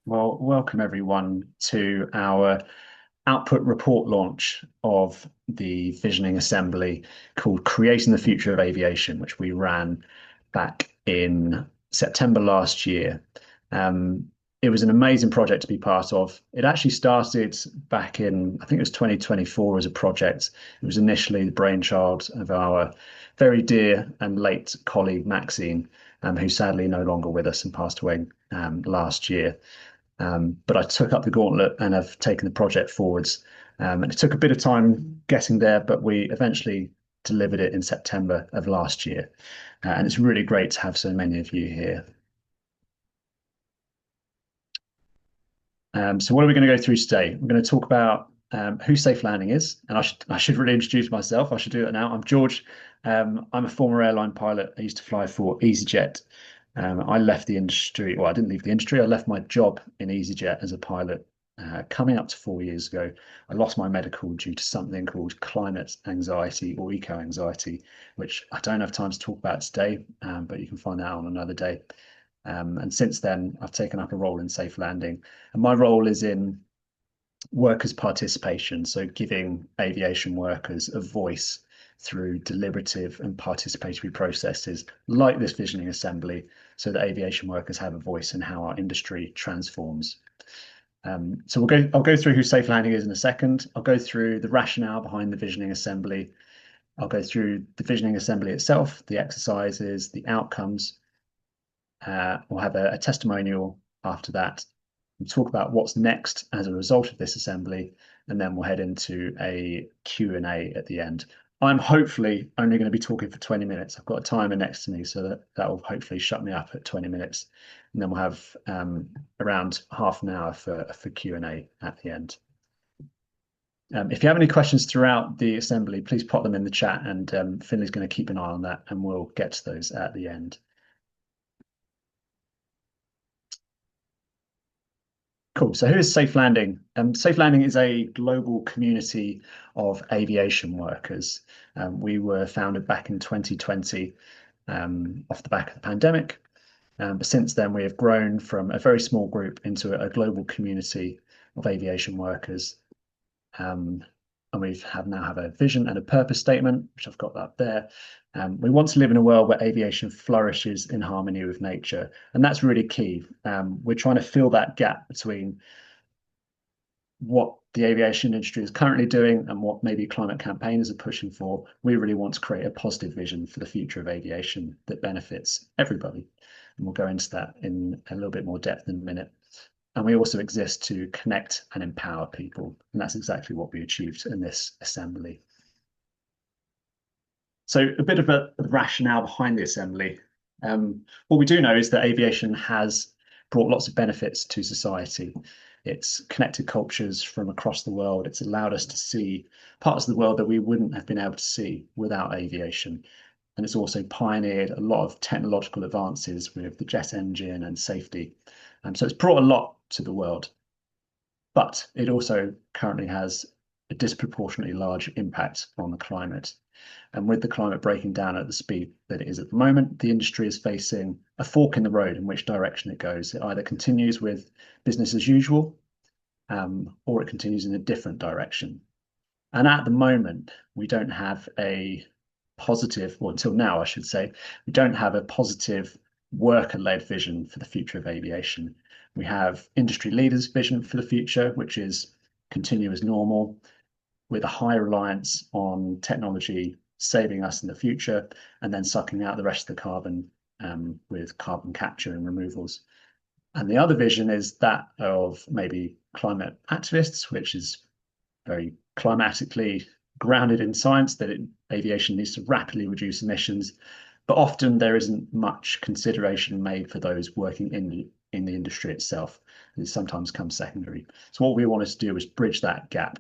Well, welcome everyone to our output report launch of the visioning assembly called Creating the Future of Aviation, which we ran back in September last year. Um, it was an amazing project to be part of. It actually started back in, I think it was 2024 as a project. It was initially the brainchild of our very dear and late colleague Maxine, who sadly no longer with us and passed away last year. But I took up the gauntlet and have taken the project forwards. And it took a bit of time getting there, but we eventually delivered it in September of last year. And it's really great to have so many of you here. So what are we going to go through today? We're going to talk about who Safe Landing is, and I should really introduce myself. I should do it now. I'm George. I'm a former airline pilot. I used to fly for EasyJet. I left the industry. Well, I didn't leave the industry. I left my job in EasyJet as a pilot coming up to 4 years ago. I lost my medical due to something called climate anxiety or eco anxiety, which I don't have time to talk about today, but you can find that out on another day. And since then, I've taken up a role in Safe Landing, and my role is in workers' participation, so giving aviation workers a voice through deliberative and participatory processes like this visioning assembly, so that aviation workers have a voice in how our industry transforms. So I'll go through who Safe Landing is in a second. I'll go through the rationale behind the visioning assembly. I'll go through the visioning assembly itself, the exercises, the outcomes. We'll have a testimonial after that. We'll talk about what's next as a result of this assembly, and then we'll head into a Q&A at the end. I'm hopefully only going to be talking for 20 minutes. I've got a timer next to me, so that will hopefully shut me up at 20 minutes. And then we'll have around half an hour for Q&A at the end. If you have any questions throughout the assembly, please pop them in the chat, and Finley's going to keep an eye on that, and we'll get to those at the end. Cool. So who is Safe Landing? Safe Landing is a global community of aviation workers. We were founded back in 2020 off the back of the pandemic. But since then, we have grown from a very small group into a global community of aviation workers. And we now have a vision and a purpose statement, which I've got up there. We want to live in a world where aviation flourishes in harmony with nature, and that's really key. We're trying to fill that gap between what the aviation industry is currently doing and what maybe climate campaigners are pushing for. We really want to create a positive vision for the future of aviation that benefits everybody. And we'll go into that in a little bit more depth in a minute. And we also exist to connect and empower people. And that's exactly what we achieved in this assembly. So a bit of a rationale behind the assembly. What we do know is that aviation has brought lots of benefits to society. It's connected cultures from across the world. It's allowed us to see parts of the world that we wouldn't have been able to see without aviation. And it's also pioneered a lot of technological advances with the jet engine and safety. So it's brought a lot to the world, but it also currently has a disproportionately large impact on the climate. And with the climate breaking down at the speed that it is at the moment, the industry is facing a fork in the road in which direction it goes. It either continues with business as usual, or it continues in a different direction. And at the moment, we don't have a positive, or until now, I should say, we don't have a positive worker-led vision for the future of aviation. We have industry leaders' vision for the future, which is continue as normal, with a high reliance on technology saving us in the future, and then sucking out the rest of the carbon with carbon capture and removals. And the other vision is that of maybe climate activists, which is very climatically grounded in science, that aviation needs to rapidly reduce emissions, but often there isn't much consideration made for those working in the industry itself. It sometimes comes secondary. So what we wanted to do was bridge that gap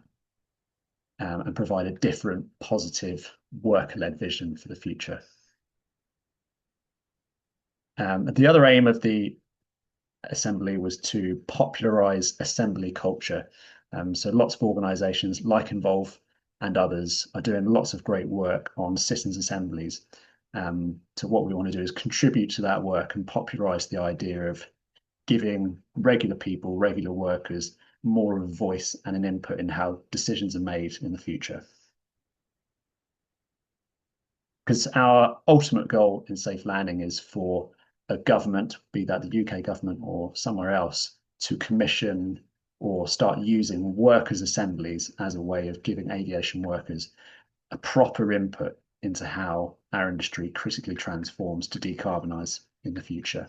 and provide a different, positive, worker-led vision for the future. The other aim of the assembly was to popularize assembly culture. So lots of organizations like Involve and others are doing lots of great work on systems assemblies. So what we want to do is contribute to that work and popularize the idea of giving regular people, regular workers, more of a voice and an input in how decisions are made in the future. Because our ultimate goal in safe landing is for a government, be that the UK government or somewhere else, to commission or start using workers' assemblies as a way of giving aviation workers a proper input into how our industry critically transforms to decarbonise in the future.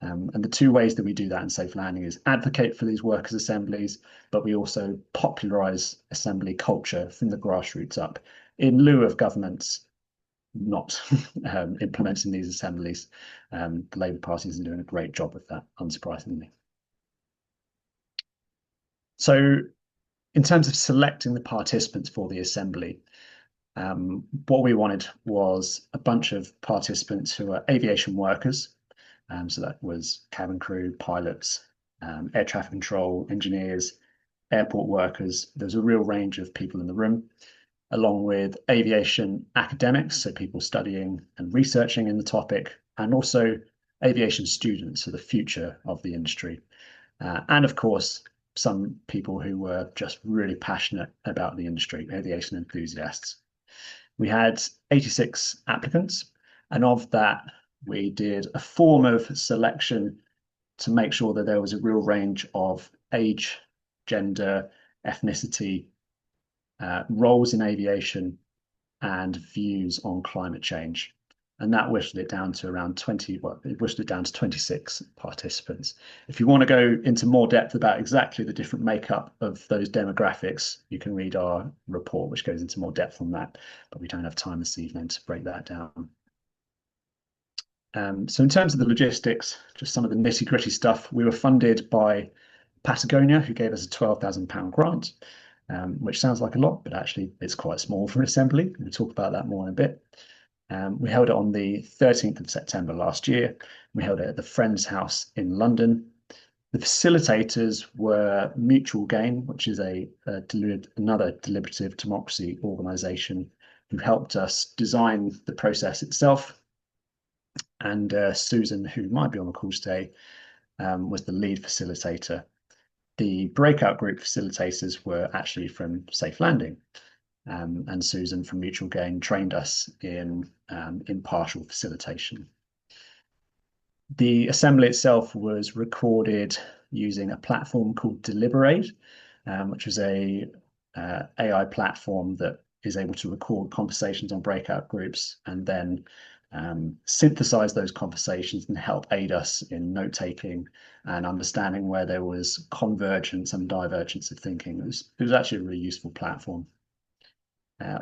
And the two ways that we do that in safe landing is advocate for these workers' assemblies, but we also popularise assembly culture from the grassroots up in lieu of governments not implementing these assemblies. The Labour Party isn't doing a great job of that, unsurprisingly. So in terms of selecting the participants for the assembly, what we wanted was a bunch of participants who are aviation workers. So that was cabin crew, pilots, air traffic control, engineers, airport workers. There's a real range of people in the room, along with aviation academics, so people studying and researching in the topic, and also aviation students, so the future of the industry. And of course, some people who were just really passionate about the industry, aviation enthusiasts. We had 86 applicants, and of that, we did a form of selection to make sure that there was a real range of age, gender, ethnicity, roles in aviation, and views on climate change. And that whittled it down to around 20, well, it whittled it down to 26 participants. If you want to go into more depth about exactly the different makeup of those demographics, you can read our report, which goes into more depth on that, but we don't have time this evening to break that down. So in terms of the logistics, just some of the nitty-gritty stuff, we were funded by Patagonia, who gave us a £12,000 grant, which sounds like a lot, but actually it's quite small for an assembly. We'll talk about that more in a bit. We held it on the 13th of September last year. We held it at the Friends House in London. The facilitators were Mutual Gain, which is another deliberative democracy organisation who helped us design the process itself. And Susan, who might be on the call today, was the lead facilitator. The breakout group facilitators were actually from Safe Landing. And Susan from Mutual Gain trained us in impartial facilitation. The assembly itself was recorded using a platform called Deliberate, which is a AI platform that is able to record conversations on breakout groups and then synthesize those conversations and help aid us in note-taking and understanding where there was convergence and divergence of thinking. It was actually a really useful platform.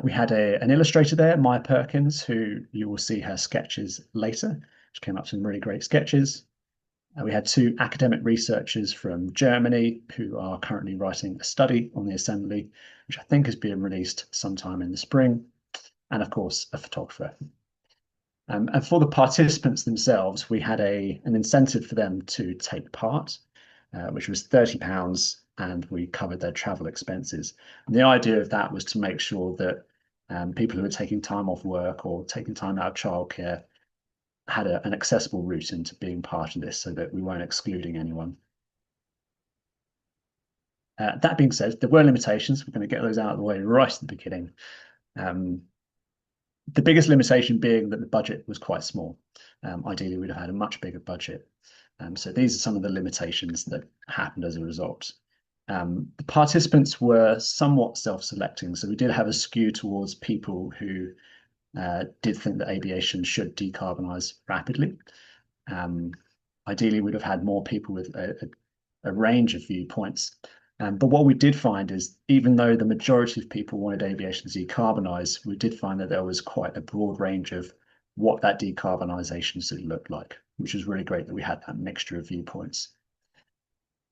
We had an illustrator there, Maya Perkins, who you will see her sketches later. She came up with some really great sketches. We had two academic researchers from Germany who are currently writing a study on the assembly, which I think is being released sometime in the spring, and of course, a photographer. And for the participants themselves, we had an incentive for them to take part, which was £30, and we covered their travel expenses. And the idea of that was to make sure that people who were taking time off work or taking time out of childcare had an accessible route into being part of this so that we weren't excluding anyone. That being said, there were limitations. We're going to get those out of the way right at the beginning. The biggest limitation being that the budget was quite small. Ideally, we'd have had a much bigger budget. So these are some of the limitations that happened as a result. The participants were somewhat self-selecting, so we did have a skew towards people who did think that aviation should decarbonise rapidly. Ideally, we'd have had more people with a range of viewpoints. But what we did find is, even though the majority of people wanted aviation to decarbonise, we did find that there was quite a broad range of what that decarbonisation should look like, which was really great that we had that mixture of viewpoints.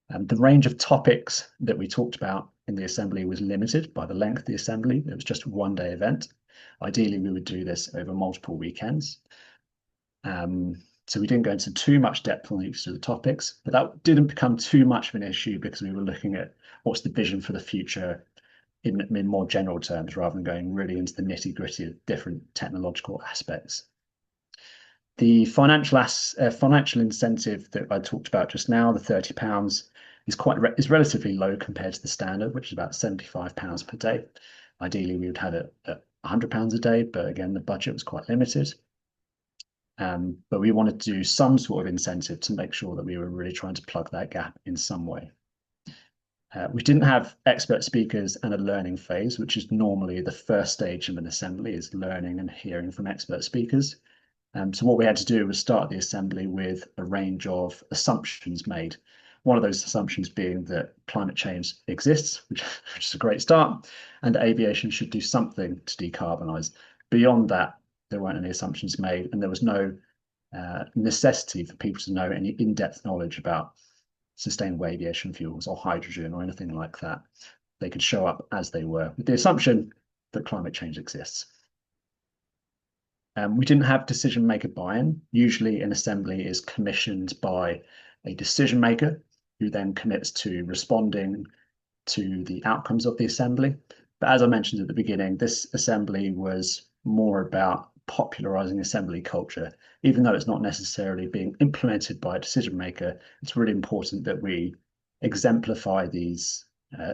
The range of topics that we talked about in the assembly was limited by the length of the assembly. It was just a one-day event. Ideally, we would do this over multiple weekends. So we didn't go into too much depth on each of the topics, but that didn't become too much of an issue because we were looking at what's the vision for the future in more general terms, rather than going really into the nitty-gritty of different technological aspects. The financial incentive that I talked about just now, the £30, is relatively low compared to the standard, which is about £75 per day. Ideally, we would have it at £100 a day, but again, the budget was quite limited. But we wanted to do some sort of incentive to make sure that we were really trying to plug that gap in some way. We didn't have expert speakers and a learning phase, which is normally the first stage of an assembly, is learning and hearing from expert speakers. So what we had to do was start the assembly with a range of assumptions made. One of those assumptions being that climate change exists, which is a great start, and aviation should do something to decarbonise. Beyond that, there weren't any assumptions made, and there was no necessity for people to know any in-depth knowledge about sustainable aviation fuels or hydrogen or anything like that. They could show up as they were, with the assumption that climate change exists. We didn't have decision maker buy-in. Usually an assembly is commissioned by a decision maker who then commits to responding to the outcomes of the assembly. But as I mentioned at the beginning, this assembly was more about popularizing assembly culture. Even though it's not necessarily being implemented by a decision maker, it's really important that we exemplify these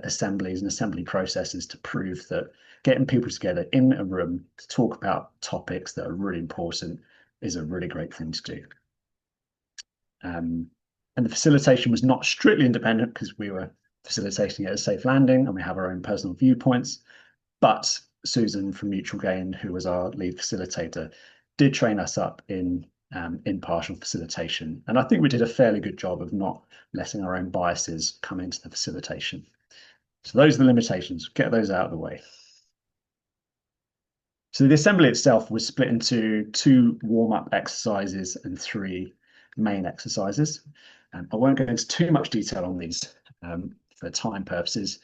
assemblies and assembly processes to prove that getting people together in a room to talk about topics that are really important is a really great thing to do. And the facilitation was not strictly independent because we were facilitating it as safe landing and we have our own personal viewpoints. But Susan from Mutual Gain, who was our lead facilitator, did train us up in impartial facilitation. And I think we did a fairly good job of not letting our own biases come into the facilitation. So those are the limitations. Get those out of the way. So the assembly itself was split into 2 warm-up exercises and 3 main exercises. I won't go into too much detail on these for time purposes,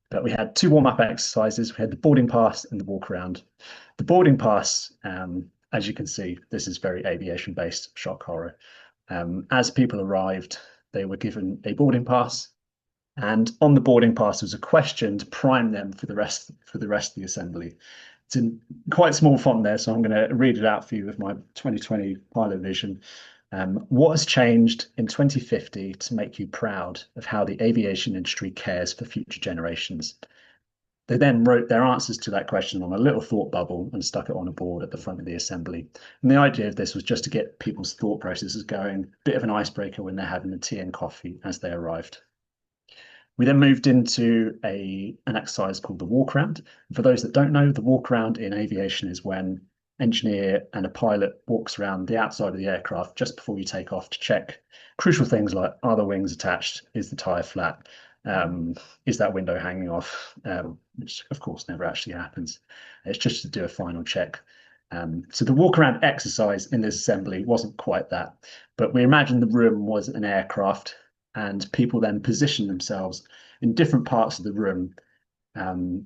but we had 2 warm-up exercises. We had the boarding pass and the walk around. The boarding pass, as you can see, this is very aviation-based, shock horror. As people arrived, they were given a boarding pass, and on the boarding pass was a question to prime them for the rest of the assembly. It's in quite small font there, so I'm going to read it out for you with my 2020 pilot vision. What has changed in 2050 to make you proud of how the aviation industry cares for future generations? They then wrote their answers to that question on a little thought bubble and stuck it on a board at the front of the assembly. And the idea of this was just to get people's thought processes going, a bit of an icebreaker when they're having the tea and coffee as they arrived. We then moved into an exercise called the walk around. For those that don't know, the walk around in aviation is when engineer and a pilot walks around the outside of the aircraft just before you take off to check crucial things like, are the wings attached? Is the tire flat? Is that window hanging off? Which of course never actually happens. It's just to do a final check. So the walk around exercise in this assembly wasn't quite that, but we imagined the room was an aircraft and people then position themselves in different parts of the room. And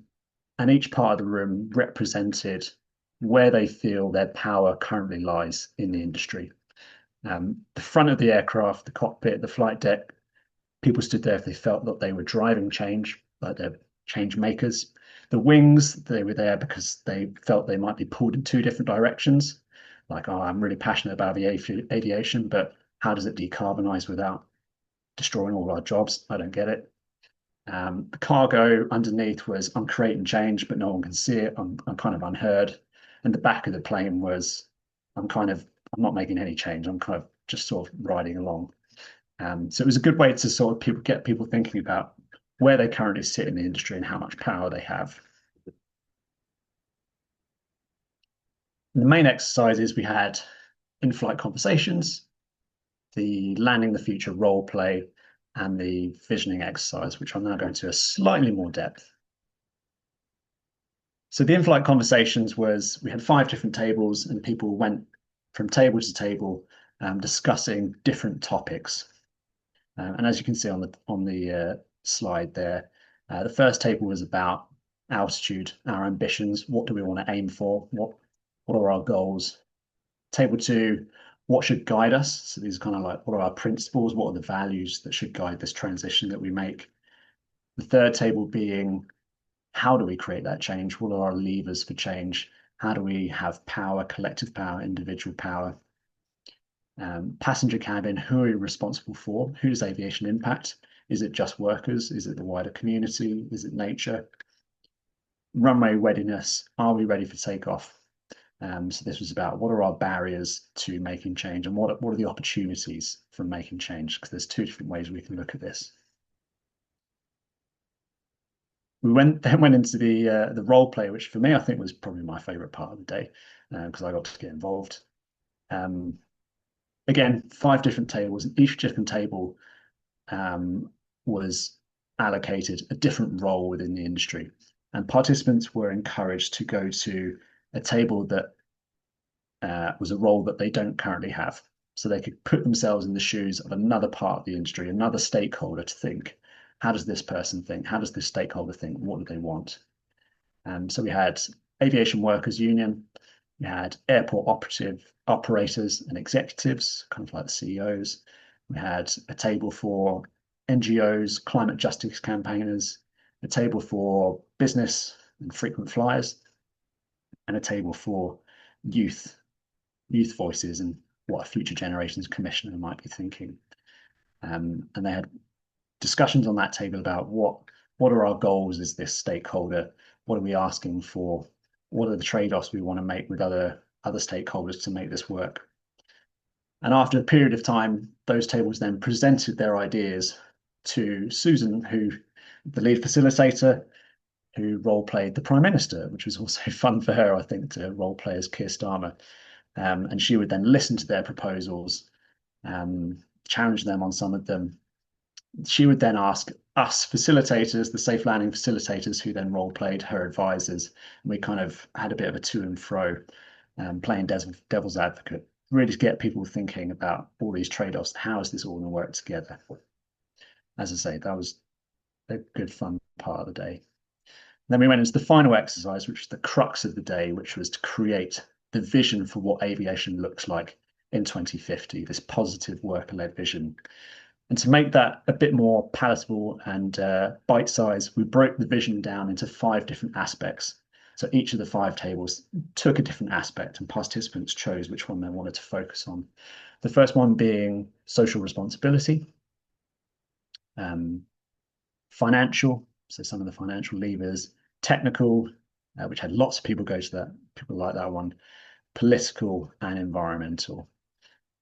each part of the room represented where they feel their power currently lies in the industry. The front of the aircraft, the cockpit, the flight deck, people stood there if they felt that they were driving change, like they're change makers. The wings, they were there because they felt they might be pulled in 2 different directions. Like, oh, I'm really passionate about aviation, but how does it decarbonize without destroying all our jobs? I don't get it. The cargo underneath was, I'm creating change, but no one can see it. I'm kind of unheard. And the back of the plane was, I'm not making any change. I'm kind of just sort of riding along. So it was a good way to sort of get people thinking about where they currently sit in the industry and how much power they have. In the main exercises, we had in-flight conversations, the landing the future role play, and the visioning exercise, which I'm now going to a slightly more depth. So the in-flight conversations was, we had 5 different tables and people went from table to table discussing different topics. And as you can see on the slide there, the first table was about altitude, our ambitions, what do we want to aim for, what are our goals. Table 2, what should guide us? So these are kind of like, what are our principles, what are the values that should guide this transition that we make? The third table being, how do we create that change? What are our levers for change? How do we have power, collective power, individual power? Passenger cabin, who are you responsible for? Who does aviation impact? Is it just workers? Is it the wider community? Is it nature? Runway readiness, are we ready for takeoff? So this was about what are our barriers to making change and what are the opportunities from making change? Because there's two different ways we can look at this. We went into the role play, which for me I think was probably my favorite part of the day because I got to get involved. Um, Again, 5 different tables, and each different table was allocated a different role within the industry, and participants were encouraged to go to a table that was a role that they don't currently have. So they could put themselves in the shoes of another part of the industry, another stakeholder to think, how does this person think? How does this stakeholder think? What do they want? So we had Aviation Workers Union, we had airport operators and executives, kind of like the CEOs. We had a table for NGOs, climate justice campaigners, a table for business and frequent flyers, and a table for youth voices and what a future generations commissioner might be thinking. And they had discussions on that table about what are our goals as this stakeholder? What are we asking for? What are the trade-offs we want to make with other stakeholders to make this work? And after a period of time, those tables then presented their ideas to Susan, who the lead facilitator, who role played the Prime Minister, which was also fun for her, I think, to role play as Keir Starmer. And she would then listen to their proposals, challenge them on some of them. She would then ask us facilitators, the safe landing facilitators, who then role played her advisors. And we kind of had a bit of a to and fro, playing devil's advocate, really to get people thinking about all these trade-offs. How is this all going to work together? As I say, that was a good fun part of the day. Then we went into the final exercise, which was the crux of the day, which was to create the vision for what aviation looks like in 2050, this positive worker-led vision. And to make that a bit more palatable and bite-sized, we broke the vision down into 5 different aspects. So each of the 5 tables took a different aspect, and participants chose which one they wanted to focus on. The first one being social responsibility, financial, so some of the financial levers, technical, which had lots of people go to that, people like that one, political and environmental.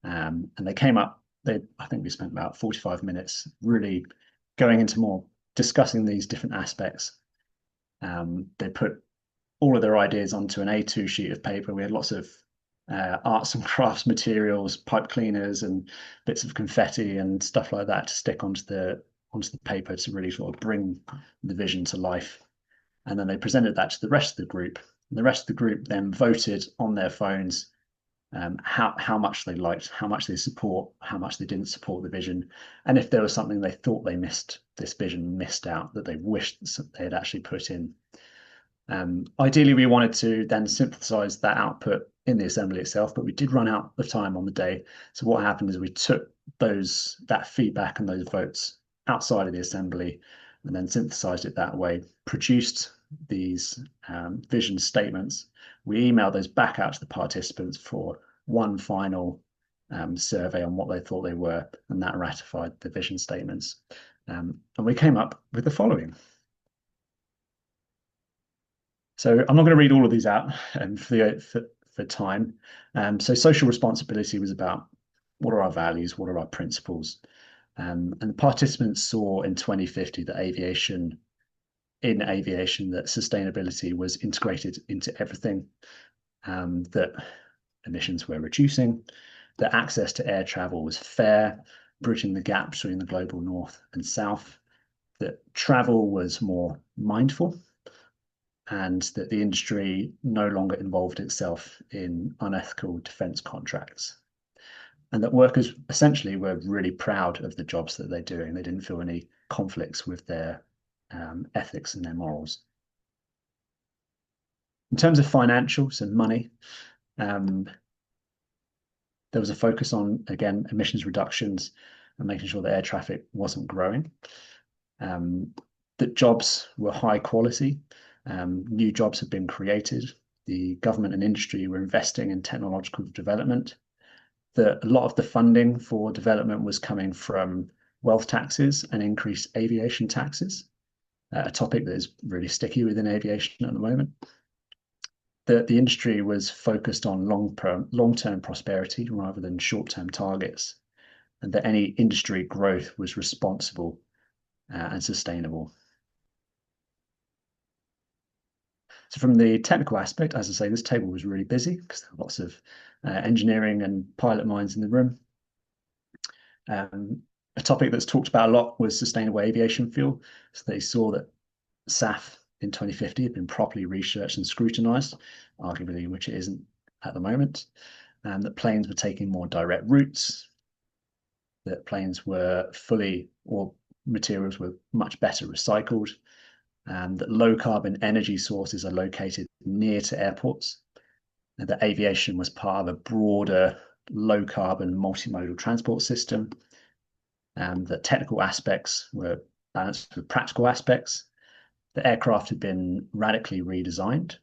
And they came up, I think we spent about 45 minutes really going into more discussing these different aspects. They put all of their ideas onto an A2 sheet of paper. We had lots of arts and crafts materials, pipe cleaners and bits of confetti and stuff like that to stick onto the paper to really sort of bring the vision to life. And then they presented that to the rest of the group. And the rest of the group then voted on their phones how much they liked, how much they support, how much they didn't support the vision, and if there was something they thought they missed, this vision missed out, that they wished they had actually put in. Ideally, we wanted to then synthesize that output in the assembly itself, but we did run out of time on the day. So what happened is we took that feedback and those votes outside of the assembly and then synthesized it that way, produced these vision statements. We emailed those back out to the participants for one final survey on what they thought they were, and that ratified the vision statements. And we came up with the following. So I'm not going to read all of these out for time. So social responsibility was about what are our values, what are our principles, and the participants saw in 2050 that that sustainability was integrated into everything, that emissions were reducing, that access to air travel was fair, bridging the gap between the global north and south, that travel was more mindful, and that the industry no longer involved itself in unethical defence contracts. And that workers essentially were really proud of the jobs that they're doing. They didn't feel any conflicts with their ethics and their morals. In terms of financials and money, there was a focus on, again, emissions reductions and making sure that air traffic wasn't growing. That jobs were high quality. New jobs had been created. The government and industry were investing in technological development. that a lot of the funding for development was coming from wealth taxes and increased aviation taxes, a topic that is really sticky within aviation at the moment. The industry was focused on long-term prosperity rather than short-term targets, and that any industry growth was responsible and sustainable. So from the technical aspect, as I say, this table was really busy because there were lots of engineering and pilot minds in the room. A topic that's talked about a lot was sustainable aviation fuel. So they saw that SAF in 2050 had been properly researched and scrutinized, arguably which it isn't at the moment, and that planes were taking more direct routes, that planes were fully, or materials were much better recycled, and that low carbon energy sources are located near to airports, and that aviation was part of a broader low carbon multimodal transport system, and that technical aspects were balanced with practical aspects. The aircraft had been radically redesigned,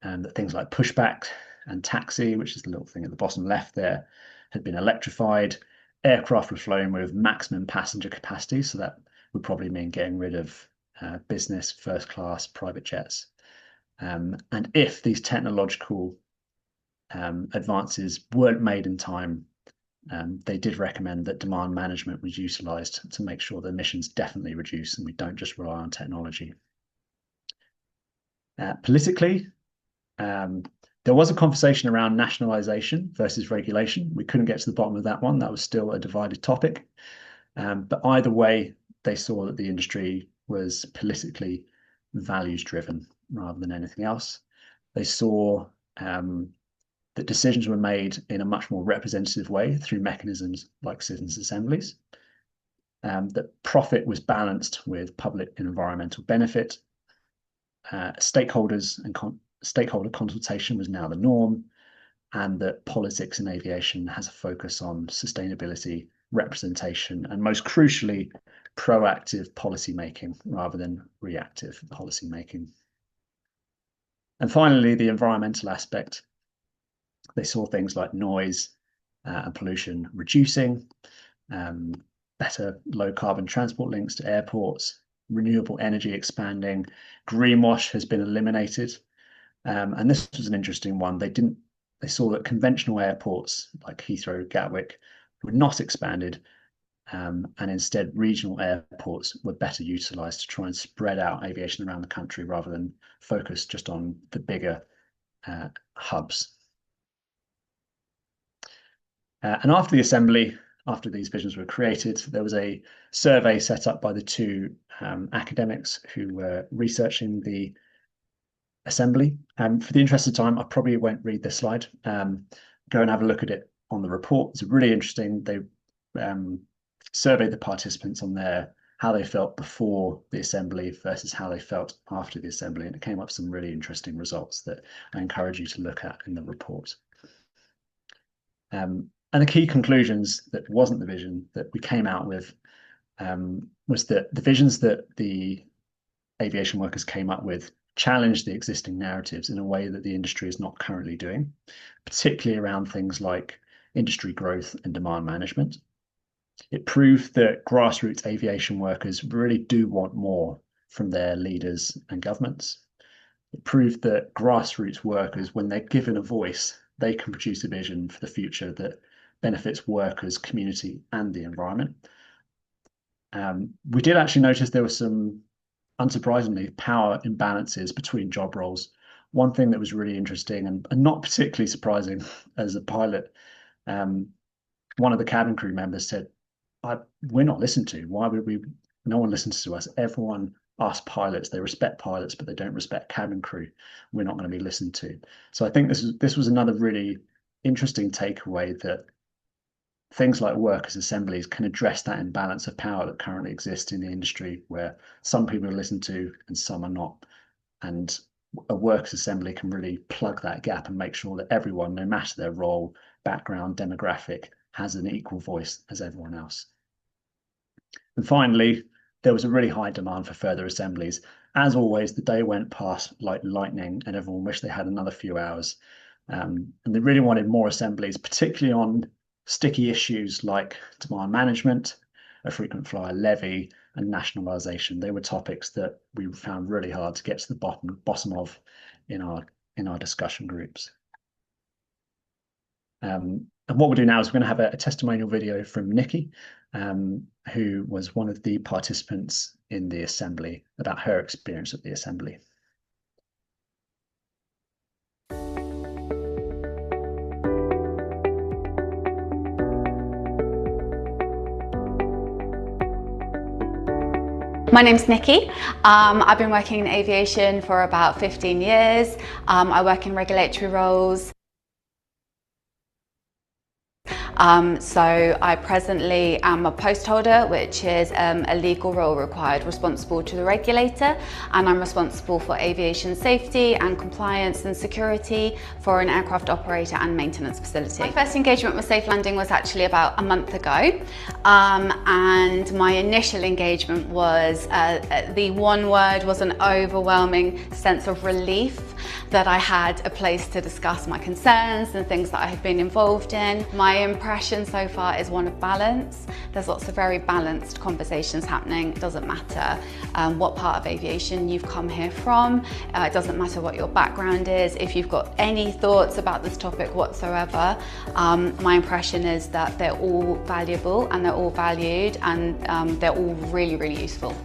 and that things like pushback and taxi, which is the little thing at the bottom left there, had been electrified. Aircraft were flown with maximum passenger capacity, so that would probably mean getting rid of business, first class, private jets. And if these technological advances weren't made in time, they did recommend that demand management was utilised to make sure the emissions definitely reduce and we don't just rely on technology. Politically, there was a conversation around nationalisation versus regulation. We couldn't get to the bottom of that one. That was still a divided topic. But either way, they saw that the industry was politically values driven rather than anything else. They saw that decisions were made in a much more representative way through mechanisms like citizens' assemblies, that profit was balanced with public and environmental benefit, stakeholders and stakeholder consultation was now the norm, and that politics in aviation has a focus on sustainability, representation, and most crucially, proactive policy making rather than reactive policy making. And finally, the environmental aspect. They saw things like noise and pollution reducing, better low carbon transport links to airports, renewable energy expanding, greenwash has been eliminated. And this was an interesting one. They saw that conventional airports like Heathrow, Gatwick were not expanded, and instead regional airports were better utilised to try and spread out aviation around the country rather than focus just on the bigger hubs. And after the assembly, after these visions were created, there was a survey set up by the two academics who were researching the assembly. For the interest of time, I probably won't read this slide. Go and have a look at it on the report. It's really interesting. They surveyed the participants on how they felt before the assembly versus how they felt after the assembly, and it came up with some really interesting results that I encourage you to look at in the report. And the key conclusions that wasn't the vision that we came out with was that the visions that the aviation workers came up with challenged the existing narratives in a way that the industry is not currently doing, particularly around things like industry growth and demand management. It proved that grassroots aviation workers really do want more from their leaders and governments. It proved that grassroots workers, when they're given a voice, they can produce a vision for the future that benefits workers, community, and the environment. We did actually notice there were some, unsurprisingly, power imbalances between job roles. One thing that was really interesting and not particularly surprising as a pilot, one of the cabin crew members said, we're not listened to. Why would we? No one listens to us. Everyone, us pilots, they respect pilots, but they don't respect cabin crew. We're not going to be listened to. So I think this was another really interesting takeaway, that things like workers' assemblies can address that imbalance of power that currently exists in the industry, where some people are listened to and some are not. And a workers' assembly can really plug that gap and make sure that everyone, no matter their role, background, demographic, has an equal voice as everyone else. And finally, there was a really high demand for further assemblies. As always, the day went past like lightning and everyone wished they had another few hours. And they really wanted more assemblies, particularly on sticky issues like demand management, a frequent flyer levy, and nationalisation. They were topics that we found really hard to get to the bottom of in our discussion groups. And what we'll do now is we're going to have a testimonial video from Nikki, who was one of the participants in the assembly, about her experience at the assembly. My name's Nikki. I've been working in aviation for about 15 years. I work in regulatory roles. So I presently am a post holder, which is a legal role required responsible to the regulator, and I'm responsible for aviation safety and compliance and security for an aircraft operator and maintenance facility. My first engagement with Safe Landing was actually about a month ago, and my initial engagement was, the one word was an overwhelming sense of relief that I had a place to discuss my concerns and things that I have been involved in. My impression so far is one of balance. There's lots of very balanced conversations happening. It doesn't matter what part of aviation you've come here from. It doesn't matter what your background is. If you've got any thoughts about this topic whatsoever, my impression is that they're all valuable and they're all valued, and they're all really, really useful.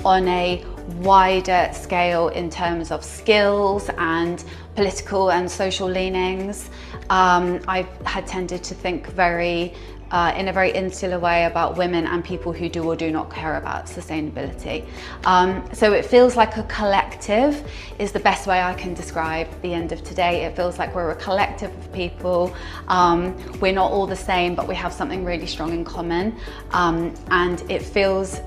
On a wider scale in terms of skills and political and social leanings, I had tended to think in a very insular way about women and people who do or do not care about sustainability. So it feels like a collective is the best way I can describe the end of today. It feels like we're a collective of people. We're not all the same, but we have something really strong in common. And it feels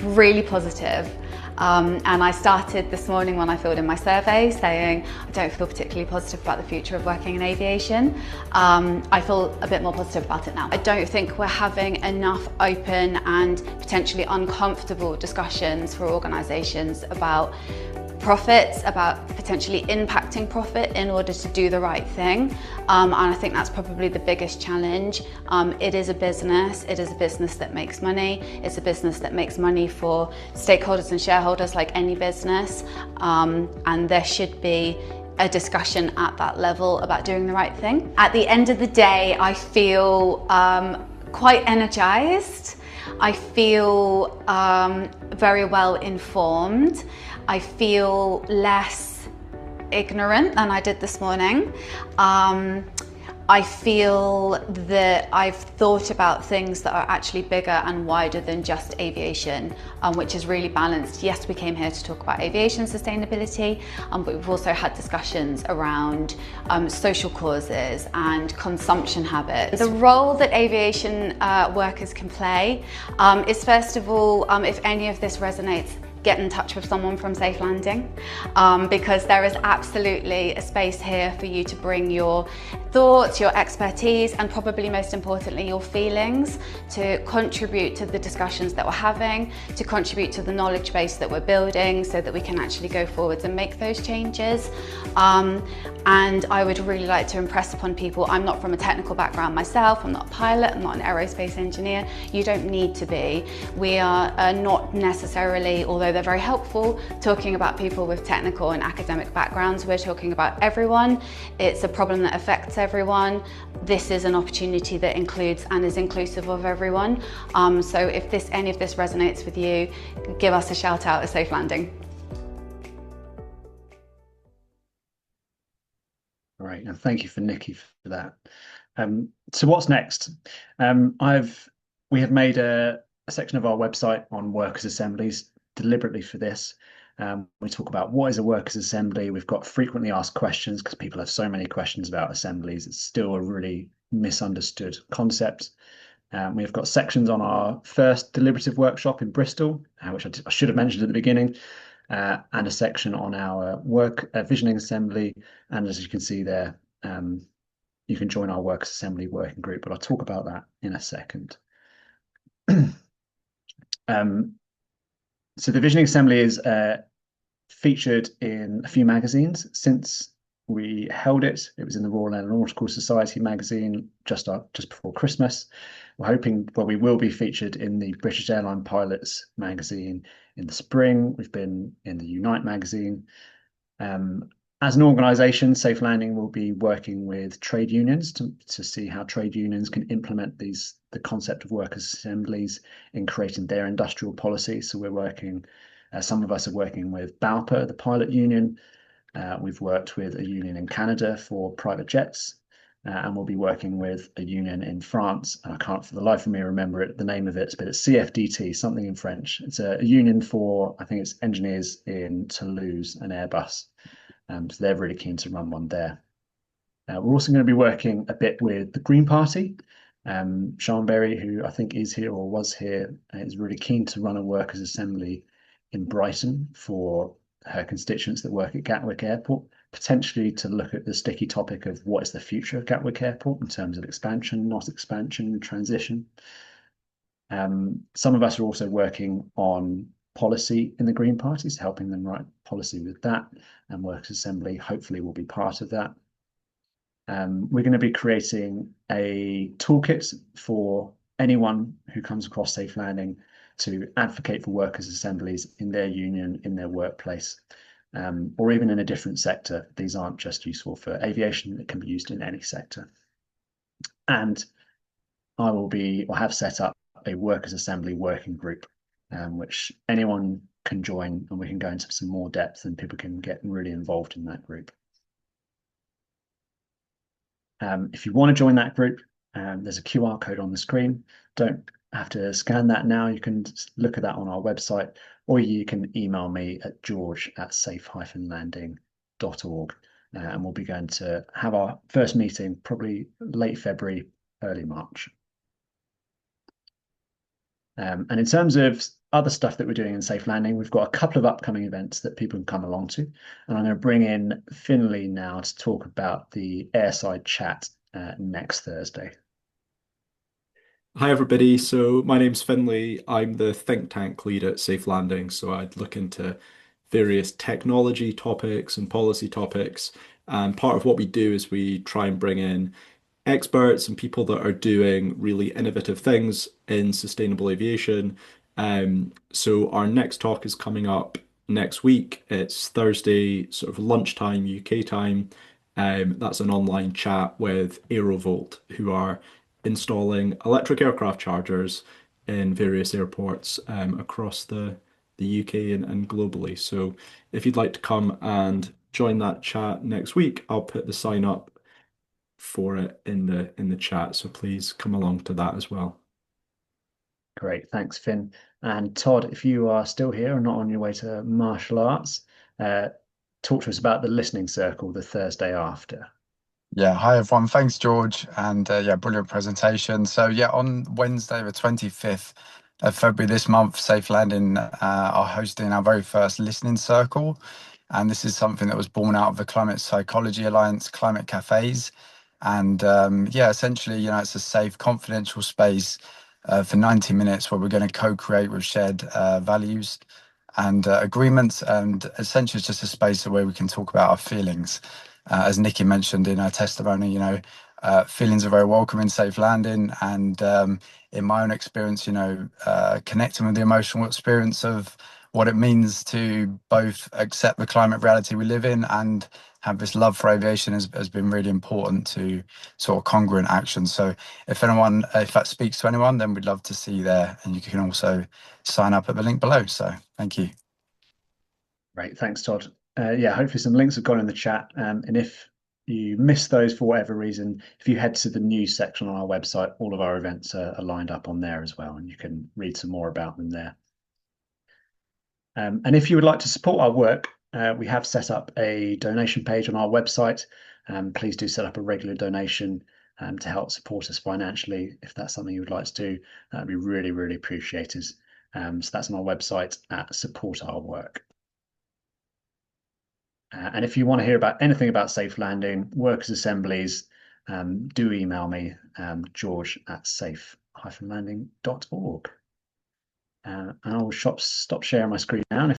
really positive. And I started this morning when I filled in my survey saying I don't feel particularly positive about the future of working in aviation. I feel a bit more positive about it now. I don't think we're having enough open and potentially uncomfortable discussions for organisations about profits, about potentially impacting profit in order to do the right thing. And I think that's probably the biggest challenge. It is a business that makes money. It's a business that makes money for stakeholders and shareholders like any business. And there should be a discussion at that level about doing the right thing. At the end of the day, I feel quite energized. I feel very well informed. I feel less ignorant than I did this morning. I feel that I've thought about things that are actually bigger and wider than just aviation, which is really balanced. Yes, we came here to talk about aviation sustainability, but we've also had discussions around social causes and consumption habits. The role that aviation workers can play is, first of all, if any of this resonates, get in touch with someone from Safe Landing, because there is absolutely a space here for you to bring your thoughts, your expertise, and probably most importantly your feelings, to contribute to the discussions that we're having, to contribute to the knowledge base that we're building so that we can actually go forwards and make those changes. And I would really like to impress upon people, I'm not from a technical background myself, I'm not a pilot, I'm not an aerospace engineer. You don't need to be. We are not necessarily, although they're very helpful, talking about people with technical and academic backgrounds. We're talking about everyone. It's a problem that affects everyone. This is an opportunity that includes and is inclusive of everyone. So if any of this resonates with you, give us a shout out at Safe Landing. Right, and thank you for Nikki for that. So what's next? We have made a section of our website on workers' assemblies deliberately for this. We talk about what is a workers' assembly. We've got frequently asked questions because people have so many questions about assemblies. It's still a really misunderstood concept. We've got sections on our first deliberative workshop in Bristol, which I should have mentioned at the beginning, and a section on our visioning assembly. And as you can see there, you can join our workers' assembly working group, but I'll talk about that in a second. So the visioning assembly is featured in a few magazines since we held it. It was in the Royal Aeronautical Society magazine just before Christmas. We're hoping, well, we will be featured in the British Airline Pilots magazine in the spring. We've been in the Unite magazine. As an organisation, Safe Landing will be working with trade unions to see how trade unions can implement the concept of workers' assemblies in creating their industrial policy. So we're working, some of us are working with BALPA, the pilot union. We've worked with a union in Canada for private jets, and we'll be working with a union in France. And I can't for the life of me remember the name of it, but it's CFDT, something in French. It's a union for, I think it's engineers in Toulouse and Airbus. So they're really keen to run one there. We're also going to be working a bit with the Green Party. Sean Berry, who I think is here or was here, is really keen to run a workers' assembly in Brighton for her constituents that work at Gatwick Airport, potentially to look at the sticky topic of what is the future of Gatwick Airport in terms of expansion, not expansion, transition. Some of us are also working on policy in the Green Party, so helping them write policy with that, and Workers' Assembly hopefully will be part of that. We're going to be creating a toolkit for anyone who comes across Safe Landing to advocate for workers' assemblies in their union, in their workplace, or even in a different sector. These aren't just useful for aviation, it can be used in any sector. And I will be, or have set up a workers' assembly working group, which anyone can join, and we can go into some more depth and people can get really involved in that group. If you want to join that group, there's a QR code on the screen. Don't have to scan that now. You can look at that on our website, or you can email me at george@safe-landing.org. And we'll be going to have our first meeting probably late February, early March. And in terms of other stuff that we're doing in Safe Landing, we've got a couple of upcoming events that people can come along to. And I'm going to bring in Finley now to talk about the Airside Chat next Thursday. Hi, everybody. So, my name's Finley. I'm the think tank lead at Safe Landing. So, I'd look into various technology topics and policy topics. And part of what we do is we try and bring in experts and people that are doing really innovative things in sustainable aviation. So our next talk is coming up next week. It's Thursday, sort of lunchtime UK time. That's an online chat with Aerovolt, who are installing electric aircraft chargers in various airports across the UK and globally. So if you'd like to come and join that chat next week, I'll put the sign up for it in the chat. So please come along to that as well. Great, thanks, Finn. And Todd, if you are still here and not on your way to martial arts, talk to us about the listening circle the Thursday after. Yeah, hi everyone. Thanks, George. And yeah, brilliant presentation. So, yeah, on Wednesday, the 25th of February this month, Safe Landing are hosting our very first listening circle. And this is something that was born out of the Climate Psychology Alliance Climate Cafes. And yeah, essentially, it's a safe, confidential space for 90 minutes where we're going to co-create with shared values and agreements. And essentially, it's just a space where we can talk about our feelings. As Nikki mentioned in her testimony, feelings are very welcome in Safe Landing. And in my own experience, connecting with the emotional experience of what it means to both accept the climate reality we live in and have this love for aviation has been really important to sort of congruent action. So if that speaks to anyone, then we'd love to see you there. And you can also sign up at the link below. So thank you. Great, thanks, Todd. Yeah, hopefully some links have gone in the chat. And if you missed those for whatever reason, if you head to the news section on our website, all of our events are lined up on there as well, and you can read some more about them there. And if you would like to support our work, we have set up a donation page on our website. Please do set up a regular donation to help support us financially. If that's something you would like to do, that'd be really, really appreciated. So that's on our website at Support Our Work. And if you want to hear about anything about Safe Landing, workers' assemblies, do email me, george@safe-landing.org. And I will stop sharing my screen now.